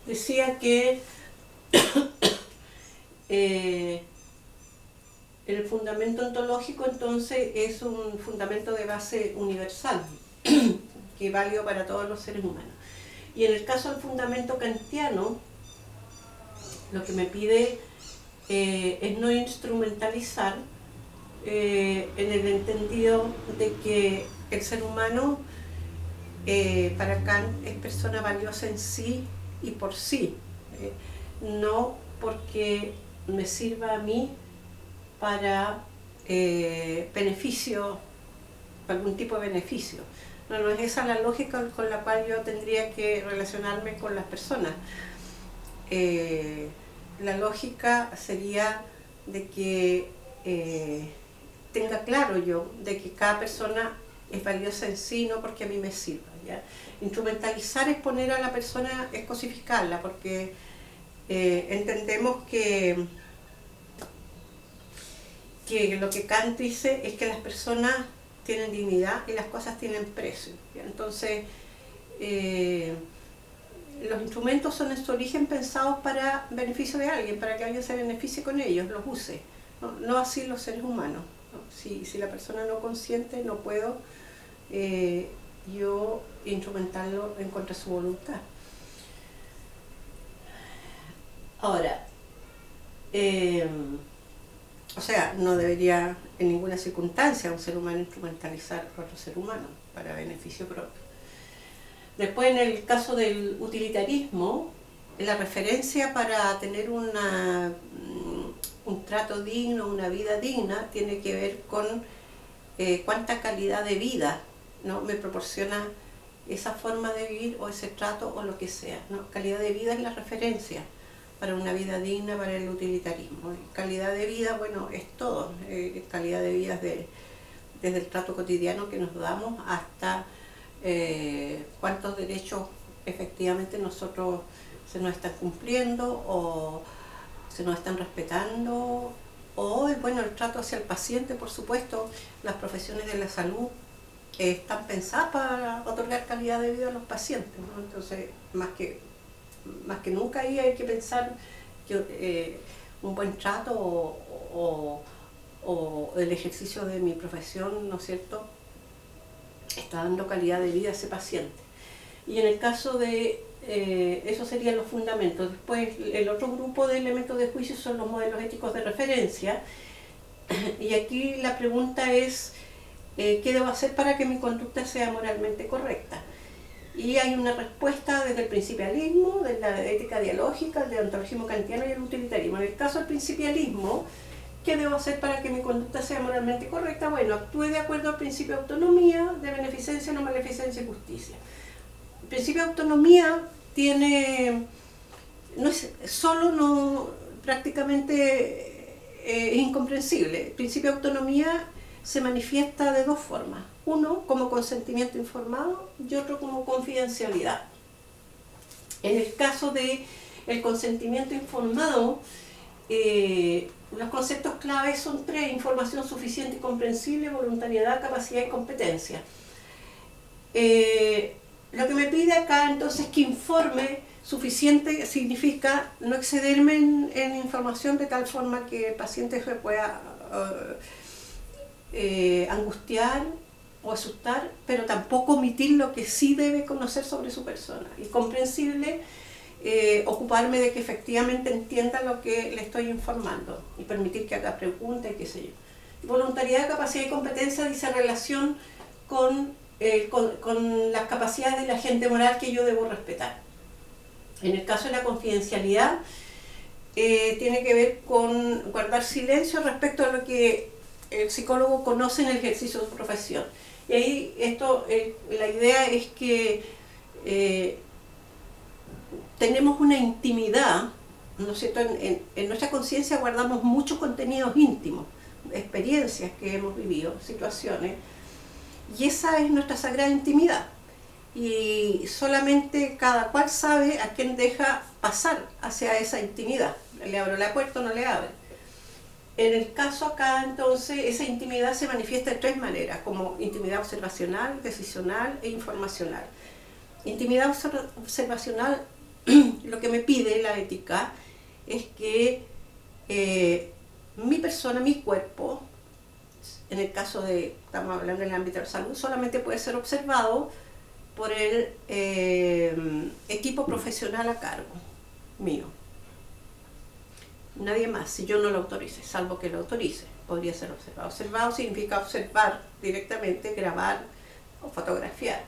decía que el fundamento ontológico entonces es un fundamento de base universal, que es válido para todos los seres humanos. Y en el caso del fundamento kantiano, lo que me pide es no instrumentalizar en el entendido de que el ser humano para Kant es persona valiosa en sí y por sí, no porque me sirva a mí para beneficio, para algún tipo de beneficio. No, no es esa la lógica con la cual yo tendría que relacionarme con las personas. La lógica sería de que tenga claro yo de que cada persona es valiosa en sí, no porque a mí me sirva, ¿ya? Instrumentalizar es poner a la persona, es cosificarla, porque entendemos que lo que Kant dice es que las personas tienen dignidad y las cosas tienen precio, ¿ya? Entonces, los instrumentos son en su origen pensados para beneficio de alguien, para que alguien se beneficie con ellos, los use, no así los seres humanos, ¿no? Si la persona no consiente, no puedo yo instrumentarlo en contra de su voluntad. Ahora, o sea, no debería en ninguna circunstancia un ser humano instrumentalizar a otro ser humano para beneficio propio. Después, en el caso del utilitarismo, la referencia para tener un trato digno, una vida digna, tiene que ver con cuánta calidad de vida, ¿no?, me proporciona esa forma de vivir o ese trato o lo que sea, ¿no? Calidad de vida es la referencia para una vida digna para el utilitarismo. Calidad de vida, bueno, es todo. Calidad de vida desde el trato cotidiano que nos damos hasta cuántos derechos efectivamente nosotros se nos están cumpliendo o se nos están respetando, o bueno, el trato hacia el paciente, por supuesto. Las profesiones de la salud están pensadas para otorgar calidad de vida a los pacientes, ¿no? Entonces, más que nunca ahí hay que pensar que un buen trato o el ejercicio de mi profesión, ¿no es cierto?, está dando calidad de vida a ese paciente. Y en el caso de esos serían los fundamentos. Después, el otro grupo de elementos de juicio son los modelos éticos de referencia. Y aquí la pregunta es, ¿qué debo hacer para que mi conducta sea moralmente correcta? Y hay una respuesta desde el principialismo, de la ética dialógica, el deontologismo kantiano y el utilitarismo. En el caso del principialismo, ¿qué debo hacer para que mi conducta sea moralmente correcta? Bueno, actúe de acuerdo al principio de autonomía, de beneficencia, no maleficencia y justicia. El principio de autonomía tiene, no es solo, no, prácticamente es incomprensible. El principio de autonomía se manifiesta de dos formas. Uno como consentimiento informado y otro como confidencialidad. En el caso del consentimiento informado, los conceptos claves son tres: información suficiente y comprensible, voluntariedad, capacidad y competencia. Lo que me pide acá entonces que informe suficiente significa no excederme en información de tal forma que el paciente se pueda angustiar o asustar, pero tampoco omitir lo que sí debe conocer sobre su persona. Y comprensible, ocuparme de que efectivamente entienda lo que le estoy informando y permitir que haga preguntas y qué sé yo. Voluntariedad, capacidad y competencia dice relación con las capacidades del agente moral que yo debo respetar. En el caso de la confidencialidad, tiene que ver con guardar silencio respecto a lo que el psicólogo conoce en el ejercicio de su profesión. Y ahí la idea es que tenemos una intimidad, ¿no es cierto? En nuestra conciencia guardamos muchos contenidos íntimos, experiencias que hemos vivido, situaciones, y esa es nuestra sagrada intimidad. Y solamente cada cual sabe a quién deja pasar hacia esa intimidad. ¿Le abro la puerta o no le abre? En el caso acá, entonces, esa intimidad se manifiesta de tres maneras, como intimidad observacional, decisional e informacional. Intimidad observacional lo que me pide la ética es que mi persona, mi cuerpo, en el caso de, estamos hablando en el ámbito de la salud, solamente puede ser observado por el equipo profesional a cargo mío. Nadie más, si yo no lo autorice, salvo que lo autorice, podría ser observado. Observado significa observar directamente, grabar o fotografiar.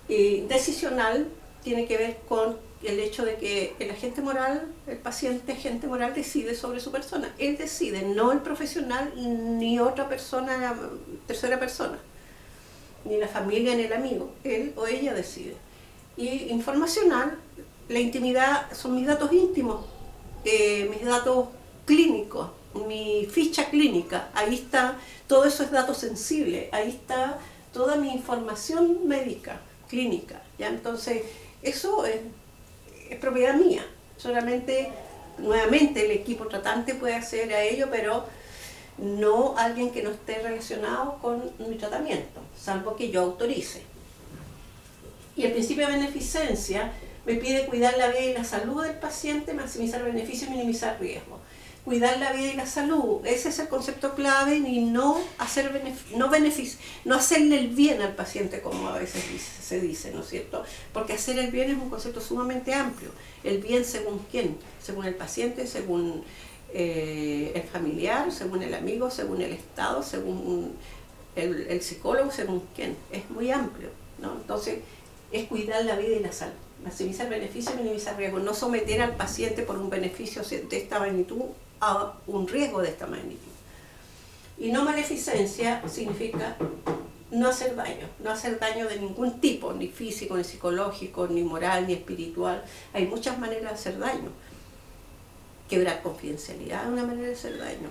Y decisional tiene que ver con el hecho de que el agente moral, el paciente agente moral decide sobre su persona. Él decide, no el profesional ni otra persona, tercera persona, ni la familia ni el amigo. Él o ella decide. Y informacional, la intimidad son mis datos íntimos, mis datos clínicos, mi ficha clínica. Ahí está, todo eso es dato sensible, ahí está toda mi información médica, clínica. ¿Ya? Entonces, eso es propiedad mía. Solamente, nuevamente, el equipo tratante puede acceder a ello, pero no alguien que no esté relacionado con mi tratamiento, salvo que yo autorice. Y el principio de beneficencia me pide cuidar la vida y la salud del paciente, maximizar beneficios y minimizar riesgos. Cuidar la vida y la salud, ese es el concepto clave, y no hacerle el bien al paciente, como a veces se dice, ¿no es cierto? Porque hacer el bien es un concepto sumamente amplio. El bien según quién, según el paciente, según el familiar, según el amigo, según el Estado, según el psicólogo, según quién. Es muy amplio, ¿no? Entonces, es cuidar la vida y la salud. Maximizar beneficios y minimizar riesgos. No someter al paciente por un beneficio de esta magnitud a un riesgo de esta magnitud. Y no maleficencia significa no hacer daño de ningún tipo, ni físico, ni psicológico, ni moral, ni espiritual. Hay muchas maneras de hacer daño. Quebrar confidencialidad es una manera de hacer daño.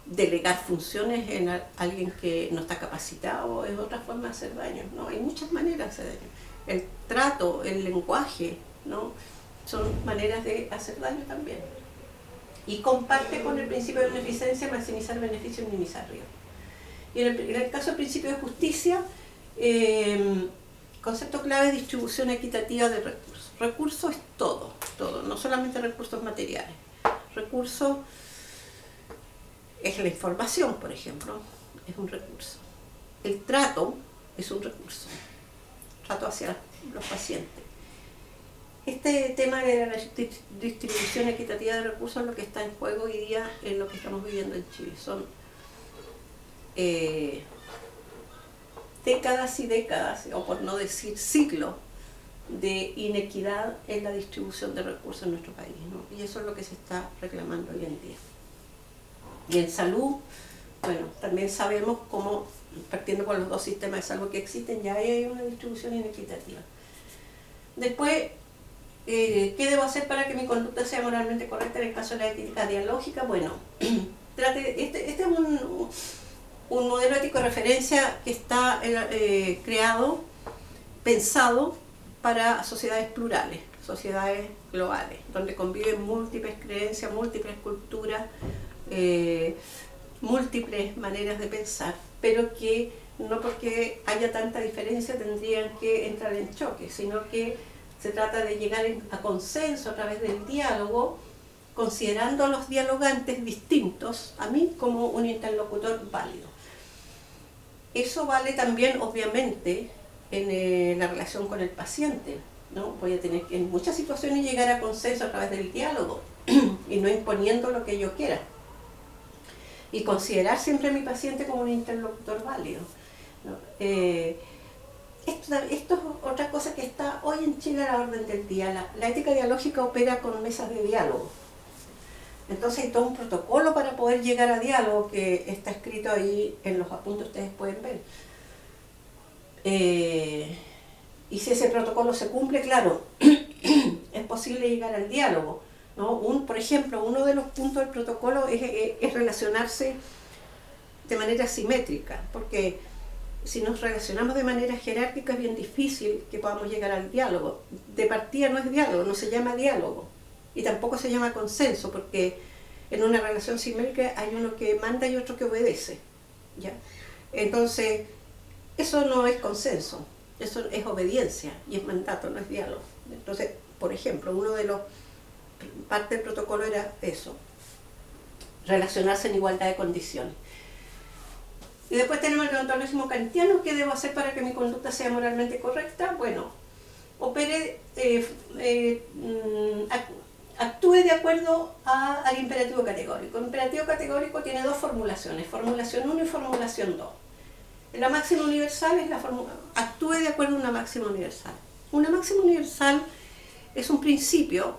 Delegar funciones en alguien que no está capacitado es otra forma de hacer daño, ¿no? Hay muchas maneras de hacer daño. El trato, el lenguaje, ¿no? Son maneras de hacer daño también. Y comparte con el principio de beneficencia, maximizar beneficios y minimizar riesgos. Y en el caso del principio de justicia, concepto clave: distribución equitativa de recursos. Recursos es todo, no solamente recursos materiales. Recursos es la información, por ejemplo, es un recurso. El trato es un recurso. Trato hacia los pacientes. Este tema de la distribución equitativa de recursos es lo que está en juego hoy día en lo que estamos viviendo en Chile. Son décadas y décadas, o por no decir siglos, de inequidad en la distribución de recursos en nuestro país, ¿no? Y eso es lo que se está reclamando hoy en día. Y en salud, bueno, también sabemos cómo, partiendo por los dos sistemas de salud que existen, ya hay una distribución inequitativa. Después, ¿qué debo hacer para que mi conducta sea moralmente correcta en el caso de la ética dialógica? Bueno, este es un modelo ético de referencia que está creado, pensado para sociedades plurales, sociedades globales, donde conviven múltiples creencias, múltiples culturas, múltiples maneras de pensar, pero que no porque haya tanta diferencia tendrían que entrar en choque, sino que se trata de llegar a consenso a través del diálogo, considerando a los dialogantes distintos a mí como un interlocutor válido. Eso vale también, obviamente, en la relación con el paciente, ¿no? Voy a tener que en muchas situaciones llegar a consenso a través del diálogo y no imponiendo lo que yo quiera. Y considerar siempre a mi paciente como un interlocutor válido, ¿no? Esto es otra cosa que está hoy en Chile a la orden del día. La ética dialógica opera con mesas de diálogo. Entonces hay todo un protocolo para poder llegar a diálogo que está escrito ahí en los apuntes, ustedes pueden ver. Y si ese protocolo se cumple, claro, es posible llegar al diálogo, ¿no? Por ejemplo, uno de los puntos del protocolo es relacionarse de manera simétrica, porque si nos relacionamos de manera jerárquica es bien difícil que podamos llegar al diálogo. De partida no es diálogo, no se llama diálogo, y tampoco se llama consenso, porque en una relación simétrica hay uno que manda y otro que obedece, ¿ya? Entonces, eso no es consenso. Eso es obediencia y es mandato, no es diálogo. Entonces, por ejemplo, parte del protocolo era eso, relacionarse en igualdad de condiciones. Y después tenemos el deontologismo kantiano. ¿Qué debo hacer para que mi conducta sea moralmente correcta? Bueno, actúe de acuerdo al imperativo categórico. El imperativo categórico tiene dos formulaciones, formulación 1 y formulación 2. La máxima universal es actúe de acuerdo a una máxima universal. Una máxima universal es un principio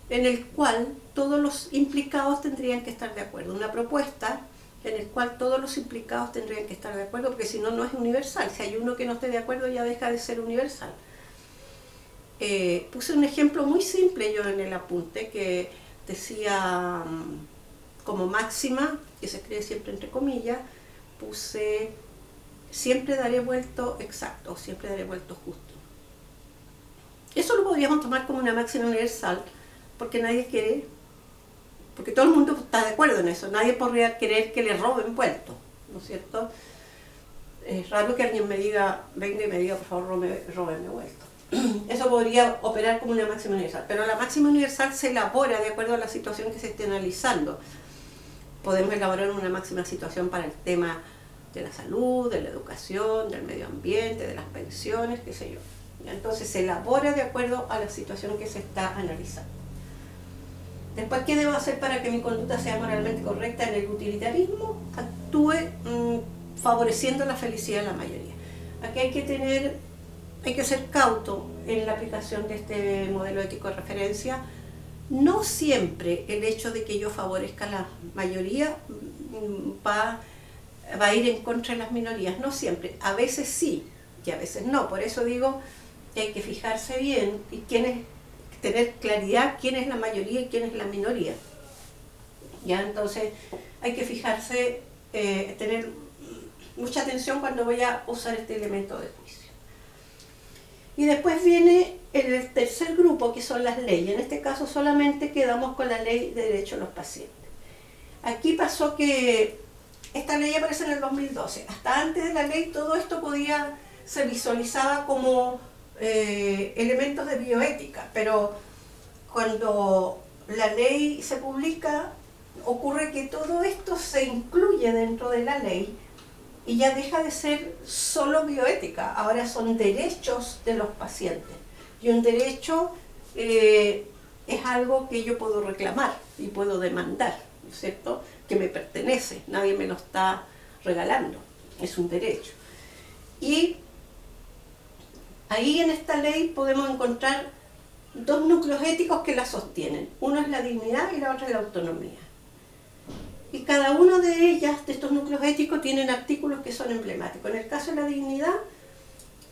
en el cual todos los implicados tendrían que estar de acuerdo. Una propuesta en el cual todos los implicados tendrían que estar de acuerdo, porque si no, no es universal. Si hay uno que no esté de acuerdo, ya deja de ser universal. Puse un ejemplo muy simple yo en el apunte, que decía como máxima, que se escribe siempre entre comillas, puse siempre daré vuelto exacto, o siempre daré vuelto justo. Eso lo podríamos tomar como una máxima universal, porque nadie quiere, porque todo el mundo está de acuerdo en eso, nadie podría querer que le roben vuelto, ¿no es cierto? Es raro que alguien me diga, venga y me diga, por favor, róbenme vuelto. Eso podría operar como una máxima universal, pero la máxima universal se elabora de acuerdo a la situación que se esté analizando. Podemos elaborar una máxima situación para el tema de la salud, de la educación, del medio ambiente, de las pensiones, qué sé yo. Entonces se elabora de acuerdo a la situación que se está analizando. Después, ¿qué debo hacer para que mi conducta sea moralmente correcta? En el utilitarismo, actúe favoreciendo la felicidad de la mayoría. Aquí hay que ser cauto en la aplicación de este modelo ético de referencia. No siempre el hecho de que yo favorezca a la mayoría va a ir en contra de las minorías, no siempre. A veces sí y a veces no. Por eso digo que hay que fijarse bien y tener claridad quién es la mayoría y quién es la minoría. ¿Ya? Entonces hay que fijarse, tener mucha atención cuando voy a usar este elemento de juicio. Y después viene el tercer grupo, que son las leyes. En este caso solamente quedamos con la ley de derecho a los pacientes. Aquí pasó que esta ley aparece en el 2012. Hasta antes de la ley todo esto se visualizaba como elementos de bioética, pero cuando la ley se publica ocurre que todo esto se incluye dentro de la ley y ya deja de ser solo bioética, ahora son derechos de los pacientes. Y un derecho es algo que yo puedo reclamar y puedo demandar, ¿no es cierto? Que me pertenece, nadie me lo está regalando, es un derecho. Y ahí en esta ley podemos encontrar dos núcleos éticos que la sostienen. Uno es la dignidad y la otra es la autonomía. Y cada uno de ellas, de estos núcleos éticos, tienen artículos que son emblemáticos. En el caso de la dignidad,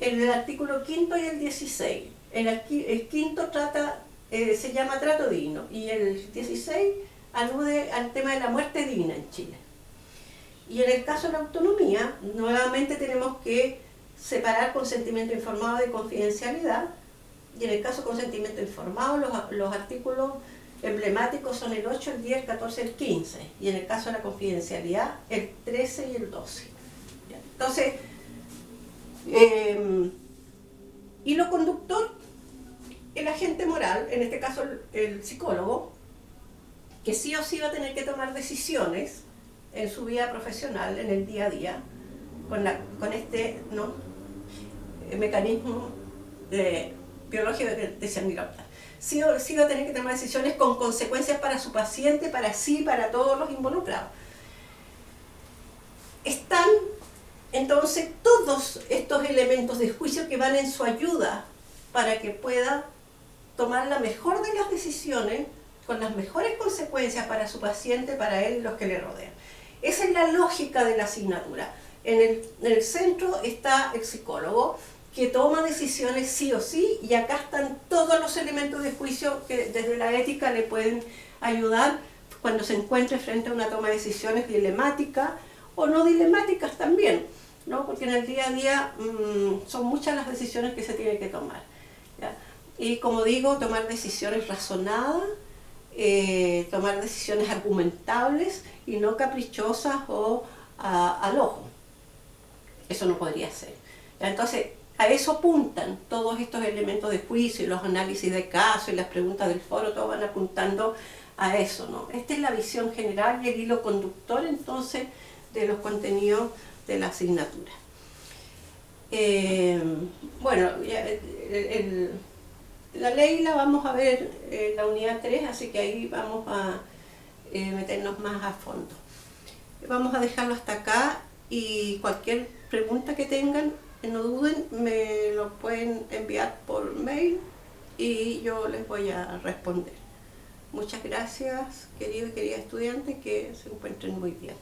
el artículo 5 y el 16. El quinto se llama trato digno y el 16 alude al tema de la muerte digna en Chile. Y en el caso de la autonomía, nuevamente tenemos que separar consentimiento informado de confidencialidad. Y en el caso de consentimiento informado, los artículos emblemáticos son el 8, el 10, el 14 y el 15. Y en el caso de la confidencialidad, el 13 y el 12. Entonces, hilo conductor, el agente moral, en este caso el psicólogo, que sí o sí va a tener que tomar decisiones en su vida profesional, en el día a día, con este mecanismo biológico de sangre. Sí va a tener que tomar decisiones con consecuencias para su paciente, para sí, para todos los involucrados. Están entonces todos estos elementos de juicio que van en su ayuda para que pueda tomar la mejor de las decisiones con las mejores consecuencias para su paciente, para él y los que le rodean. Esa es la lógica de la asignatura. En el centro está el psicólogo, que toma decisiones sí o sí, y acá están todos los elementos de juicio que desde la ética le pueden ayudar cuando se encuentre frente a una toma de decisiones dilemática o no dilemáticas también, ¿no? Porque en el día a día son muchas las decisiones que se tienen que tomar, ¿ya? Y como digo, tomar decisiones razonadas, tomar decisiones argumentables y no caprichosas o al ojo. Eso no podría ser. Entonces, a eso apuntan todos estos elementos de juicio, los análisis de caso y las preguntas del foro, todos van apuntando a eso, ¿no? Esta es la visión general y el hilo conductor entonces de los contenidos de la asignatura. Bueno, la ley la vamos a ver en la unidad 3, así que ahí vamos a meternos más a fondo. Vamos a dejarlo hasta acá y cualquier pregunta que tengan, no duden, me lo pueden enviar por mail y yo les voy a responder. Muchas gracias, queridos y queridas estudiantes, que se encuentren muy bien.